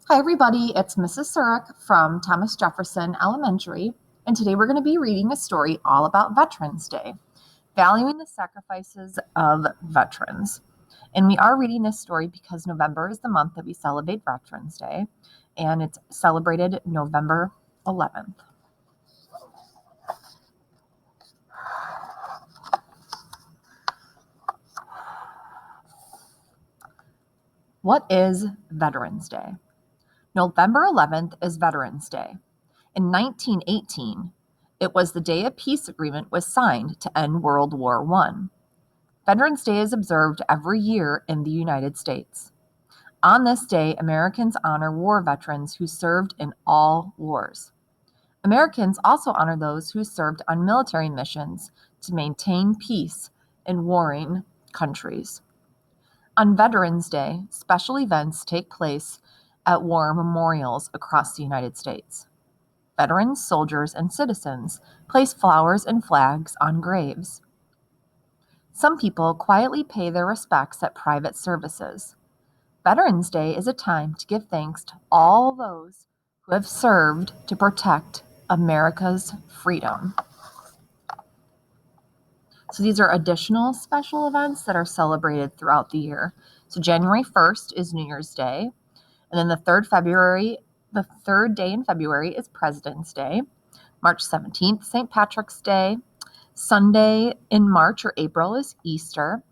Hi, everybody. It's Mrs. Surik from Thomas Jefferson Elementary, and today we're going to be reading a story all about Veterans Day, valuing the sacrifices of veterans. And we are reading this story because November is the month that we celebrate Veterans Day, and it's celebrated November 11th. What is Veterans Day? November 11th is Veterans Day. In 1918, it was the day a peace agreement was signed to end World War I. Veterans Day is observed every year in the United States. On this day, Americans honor war veterans who served in all wars. Americans also honor those who served on military missions to maintain peace in warring countries. On Veterans Day, special events take place at war memorials across the United States. Veterans, soldiers, and citizens place flowers and flags on graves. Some people quietly pay their respects at private services. Veterans Day is a time to give thanks to all those who have served to protect America's freedom. So these are additional special events that are celebrated throughout the year. So January 1st is New Year's Day, and then the third day in February is President's Day. March 17th, St. Patrick's Day. Sunday in March or April is Easter.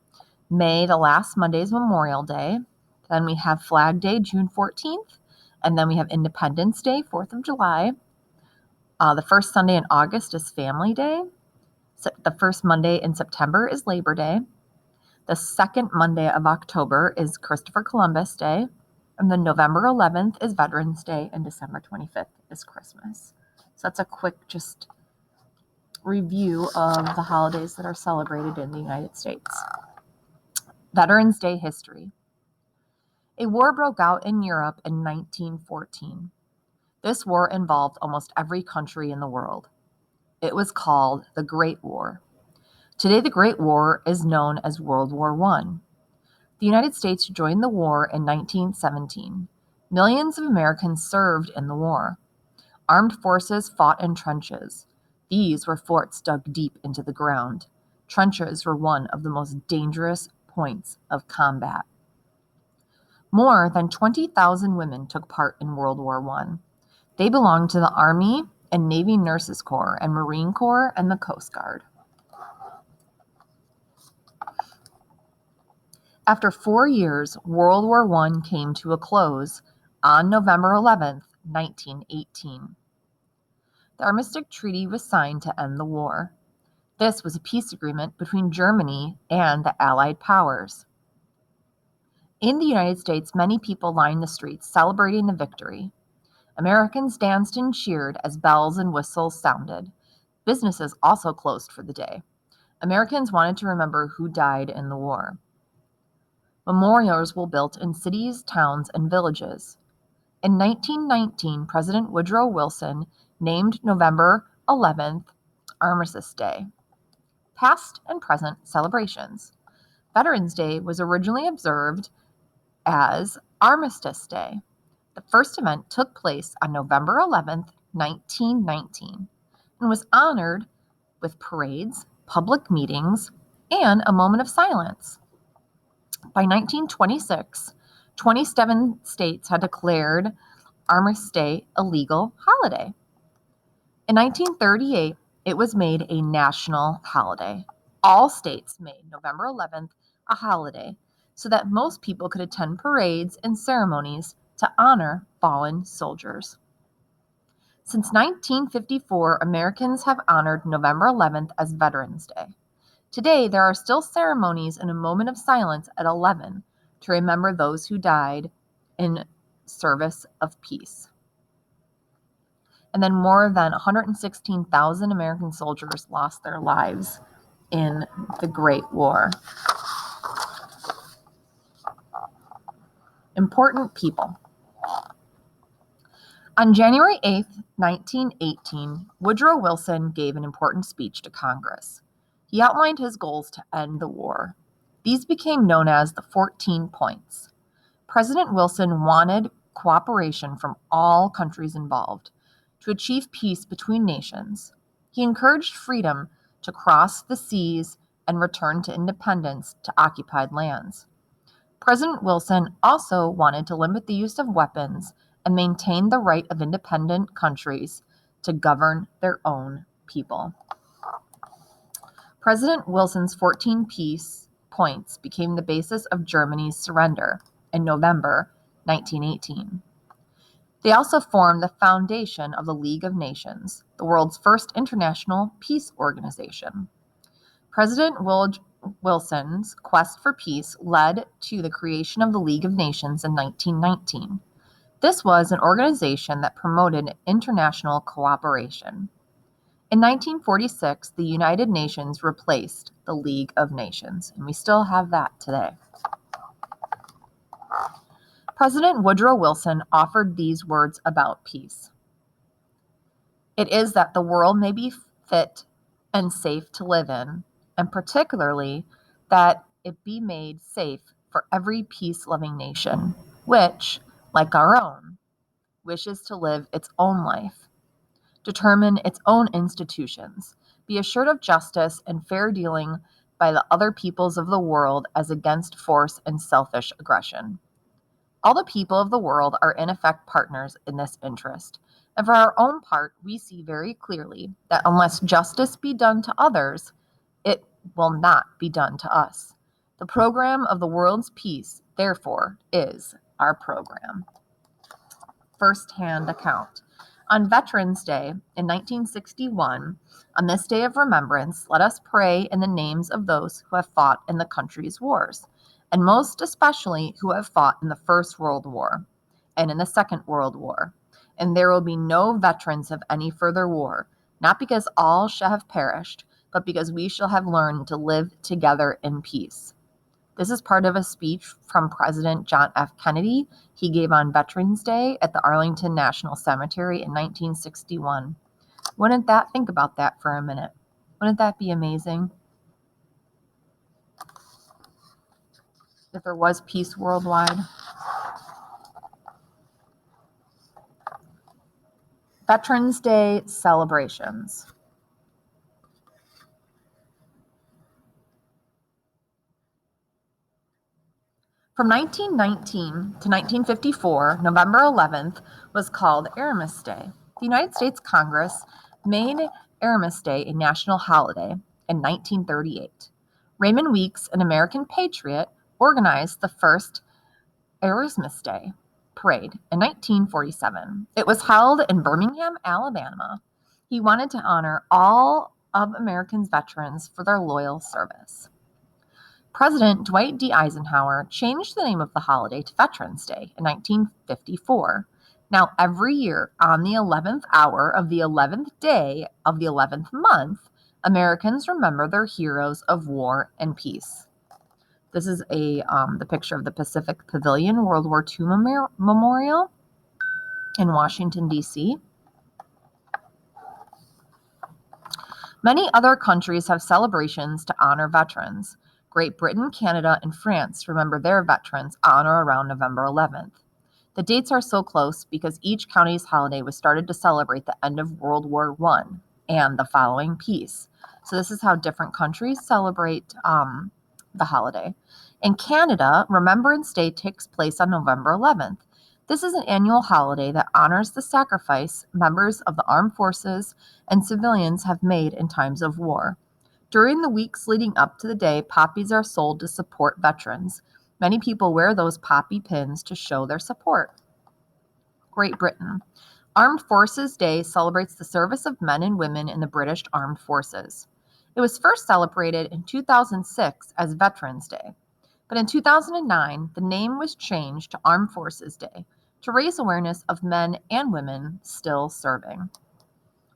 May, the last Monday, is Memorial Day. Then we have Flag Day, June 14th. And then we have Independence Day, 4th of July. The first Sunday in August is Family Day. The first Monday in September is Labor Day. The second Monday of October is Christopher Columbus Day. And then November 11th is Veterans Day. And December 25th is Christmas. So that's a quick just review of the holidays that are celebrated in the United States. Veterans Day history. A war broke out in Europe in 1914. This war involved almost every country in the world. It was called the Great War. Today, the Great War is known as World War I. The United States joined the war in 1917. Millions of Americans served in the war. Armed forces fought in trenches. These were forts dug deep into the ground. Trenches were one of the most dangerous points of combat. More than 20,000 women took part in World War I. They belonged to the Army and Navy Nurses Corps and Marine Corps and the Coast Guard. After 4 years, World War I came to a close on November 11th, 1918. The Armistice Treaty was signed to end the war. This was a peace agreement between Germany and the Allied powers. In the United States, many people lined the streets celebrating the victory. Americans danced and cheered as bells and whistles sounded. Businesses also closed for the day. Americans wanted to remember who died in the war. Memorials were built in cities, towns, and villages. In 1919, President Woodrow Wilson named November 11th Armistice Day. Past and present celebrations. Veterans Day was originally observed as Armistice Day. The first event took place on November 11th, 1919, and was honored with parades, public meetings, and a moment of silence. By 1926, 27 states had declared Armistice Day a legal holiday. In 1938, it was made a national holiday. All states made November 11th a holiday so that most people could attend parades and ceremonies to honor fallen soldiers. Since 1954, Americans have honored November 11th as Veterans Day. Today, there are still ceremonies and a moment of silence at 11 to remember those who died in service of peace. And then more than 116,000 American soldiers lost their lives in the Great War. Important people. On January 8, 1918, Woodrow Wilson gave an important speech to Congress. He outlined his goals to end the war. These became known as the 14 points. President Wilson wanted cooperation from all countries involved to achieve peace between nations. He encouraged freedom to cross the seas and return to independence to occupied lands. President Wilson also wanted to limit the use of weapons and maintain the right of independent countries to govern their own people. President Wilson's 14 peace points became the basis of Germany's surrender in November 1918. They also formed the foundation of the League of Nations, the world's first international peace organization. President Wilson's quest for peace led to the creation of the League of Nations in 1919. This was an organization that promoted international cooperation. In 1946, the United Nations replaced the League of Nations, and we still have that today. President Woodrow Wilson offered these words about peace. It is that the world may be fit and safe to live in, and particularly that it be made safe for every peace-loving nation, which, like our own, wishes to live its own life, determine its own institutions, be assured of justice and fair dealing by the other peoples of the world as against force and selfish aggression. All the people of the world are in effect partners in this interest, and for our own part, we see very clearly that unless justice be done to others, it will not be done to us. The program of the world's peace, therefore, is our program. First-hand account. On Veterans Day in 1961, on this day of remembrance, let us pray in the names of those who have fought in the country's wars, and most especially who have fought in the First World War and in the Second World War. And there will be no veterans of any further war, not because all shall have perished, but because we shall have learned to live together in peace. This is part of a speech from President John F. Kennedy he gave on Veterans Day at the Arlington National Cemetery in 1961. Think about that for a minute. Wouldn't that be amazing? If there was peace worldwide. Veterans Day celebrations. From 1919 to 1954, November 11th was called Armistice Day. The United States Congress made Armistice Day a national holiday in 1938. Raymond Weeks, an American patriot, organized the first Armistice Day parade in 1947. It was held in Birmingham, Alabama. He wanted to honor all of Americans' veterans for their loyal service. President Dwight D. Eisenhower changed the name of the holiday to Veterans Day in 1954. Now, every year on the 11th hour of the 11th day of the 11th month, Americans remember their heroes of war and peace. This is the picture of the Pacific Pavilion World War II Memorial in Washington, D.C. Many other countries have celebrations to honor veterans. Great Britain, Canada, and France remember their veterans on or around November 11th. The dates are so close because each county's holiday was started to celebrate the end of World War I and the following peace. So this is how different countries celebrate the holiday. In Canada, Remembrance Day takes place on November 11th. This is an annual holiday that honors the sacrifice members of the armed forces and civilians have made in times of war. During the weeks leading up to the day, poppies are sold to support veterans. Many people wear those poppy pins to show their support. Great Britain. Armed Forces Day celebrates the service of men and women in the British Armed Forces. It was first celebrated in 2006 as Veterans Day, but in 2009, the name was changed to Armed Forces Day to raise awareness of men and women still serving.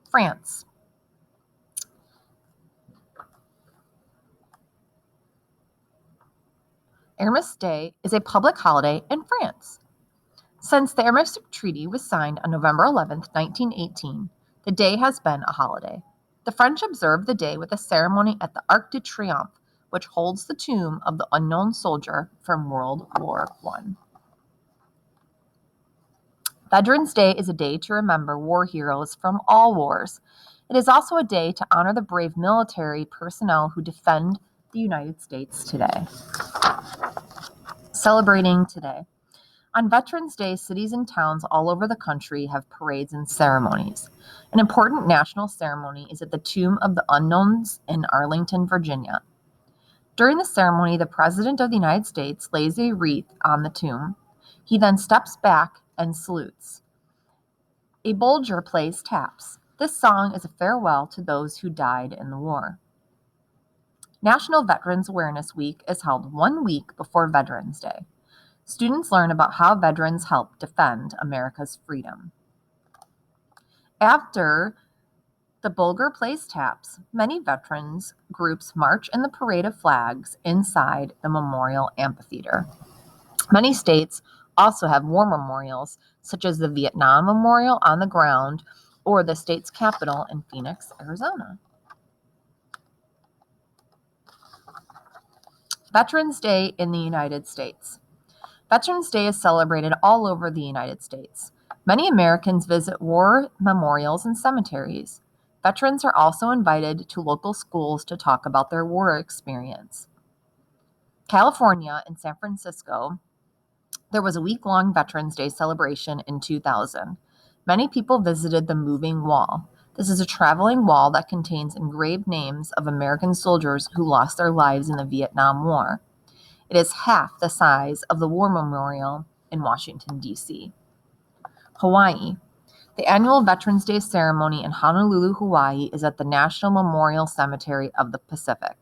France. Armistice Day is a public holiday in France. Since the Armistice Treaty was signed on November 11, 1918, the day has been a holiday. The French observe the day with a ceremony at the Arc de Triomphe, which holds the tomb of the unknown soldier from World War I. Veterans Day is a day to remember war heroes from all wars. It is also a day to honor the brave military personnel who defend the United States today. Celebrating today. On Veterans Day, cities and towns all over the country have parades and ceremonies. An important national ceremony is at the Tomb of the Unknowns in Arlington, Virginia. During the ceremony, the President of the United States lays a wreath on the tomb. He then steps back and salutes. A Bulger plays taps. This song is a farewell to those who died in the war. National Veterans Awareness Week is held 1 week before Veterans Day. Students learn about how veterans helped defend America's freedom. After the Bulger plays taps, many veterans groups march in the parade of flags inside the Memorial Amphitheater. Many states also have war memorials, such as the Vietnam Memorial on the ground or the state's capital in Phoenix, Arizona. Veterans Day in the United States. Veterans Day is celebrated all over the United States. Many Americans visit war memorials and cemeteries. Veterans are also invited to local schools to talk about their war experience. California and San Francisco, there was a week-long Veterans Day celebration in 2000. Many people visited the Moving Wall. This is a traveling wall that contains engraved names of American soldiers who lost their lives in the Vietnam War. It is half the size of the War Memorial in Washington, D.C. Hawaii. The annual Veterans Day ceremony in Honolulu, Hawaii is at the National Memorial Cemetery of the Pacific.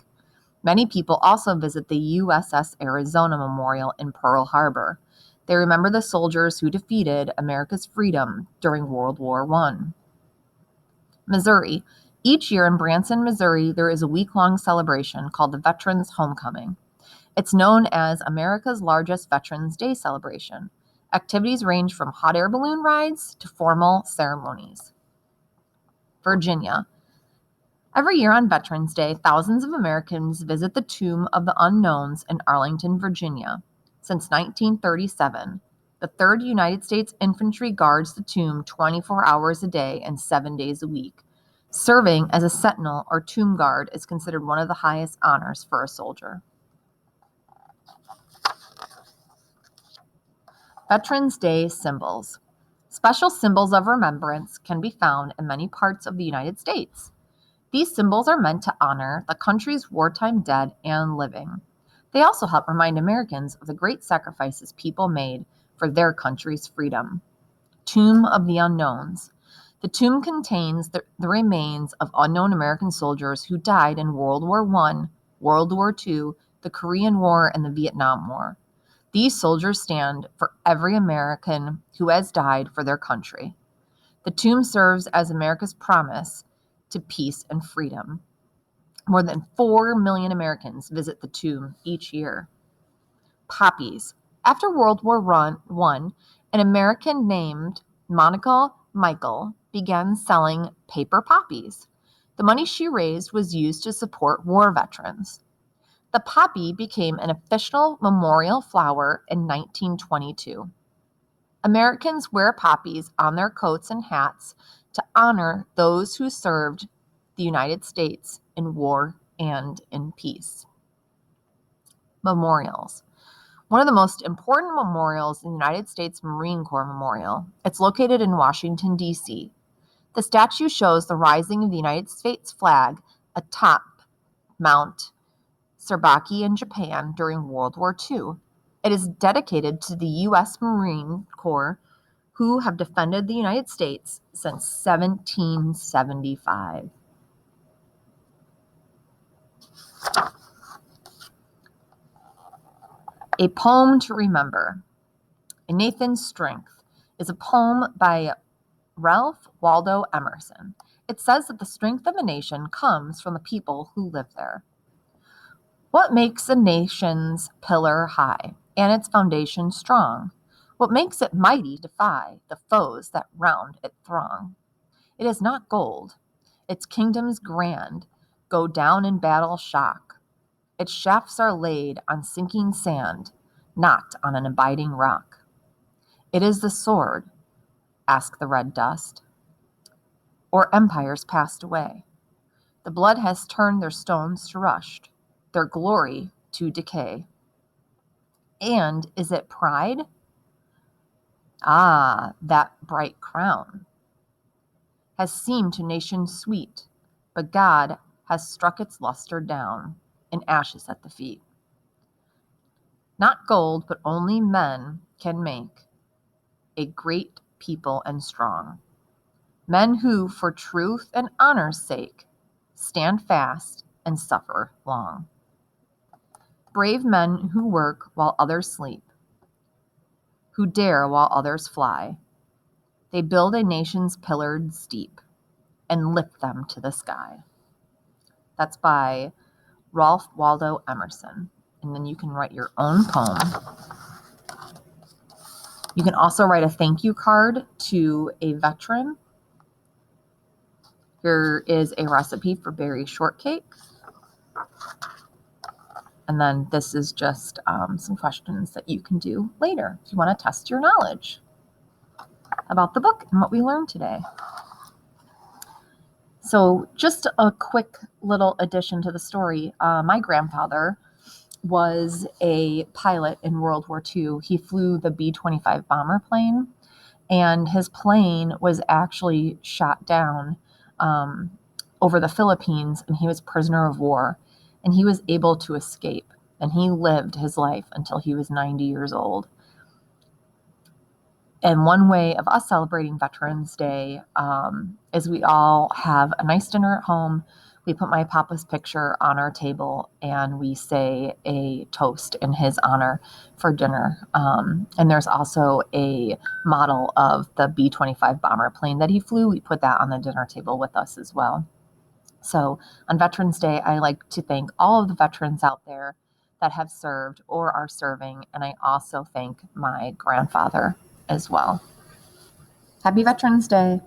Many people also visit the USS Arizona Memorial in Pearl Harbor. They remember the soldiers who defeated America's freedom during World War I. Missouri. Each year in Branson, Missouri, there is a week-long celebration called the Veterans Homecoming. It's known as America's largest Veterans Day celebration. Activities range from hot air balloon rides to formal ceremonies. Virginia. Every year on Veterans Day, thousands of Americans visit the Tomb of the Unknowns in Arlington, Virginia. Since 1937, the 3rd United States Infantry guards the tomb 24 hours a day and 7 days a week. Serving as a sentinel or tomb guard is considered one of the highest honors for a soldier. Veterans Day symbols. Special symbols of remembrance can be found in many parts of the United States. These symbols are meant to honor the country's wartime dead and living. They also help remind Americans of the great sacrifices people made for their country's freedom. Tomb of the Unknowns. The tomb contains the remains of unknown American soldiers who died in World War I, World War II, the Korean War, and the Vietnam War. These soldiers stand for every American who has died for their country. The tomb serves as America's promise to peace and freedom. More than 4 million Americans visit the tomb each year. Poppies. After World War I, an American named Monica Michael began selling paper poppies. The money she raised was used to support war veterans. The poppy became an official memorial flower in 1922. Americans wear poppies on their coats and hats to honor those who served the United States in war and in peace. Memorials. One of the most important memorials in the United States Marine Corps Memorial. It's located in Washington, D.C. The statue shows the rising of the United States flag atop Mount Serbaki in Japan during World War II. It is dedicated to the U.S. Marine Corps who have defended the United States since 1775. A Poem to Remember. Nathan's Strength is a poem by Ralph Waldo Emerson. It says that the strength of a nation comes from the people who live there. What makes a nation's pillar high and its foundation strong? What makes it mighty defy the foes that round it throng? It is not gold. Its kingdoms grand go down in battle shock. Its shafts are laid on sinking sand, not on an abiding rock. It is the sword, ask the red dust. Or empires passed away. The blood has turned their stones to rust, their glory to decay. And is it pride? Ah, that bright crown has seemed to nations sweet, but God has struck its luster down in ashes at the feet. Not gold, but only men can make a great people and strong. Men who, for truth and honor's sake, stand fast and suffer long. Brave men who work while others sleep, who dare while others fly. They build a nation's pillared steep and lift them to the sky. That's by Ralph Waldo Emerson. And then you can write your own poem. You can also write a thank you card to a veteran. Here is a recipe for berry shortcake. And then this is just some questions that you can do later if you want to test your knowledge about the book and what we learned today. So just a quick little addition to the story. My grandfather was a pilot in World War II. He flew the B-25 bomber plane, and his plane was actually shot down over the Philippines, and he was prisoner of war, and he was able to escape, and he lived his life until he was 90 years old. And one way of us celebrating Veterans Day is we all have a nice dinner at home. We put my papa's picture on our table and we say a toast in his honor for dinner. And there's also a model of the B-25 bomber plane that he flew. We put that on the dinner table with us as well. So on Veterans Day, I like to thank all of the veterans out there that have served or are serving. And I also thank my grandfather as well. Happy Veterans Day.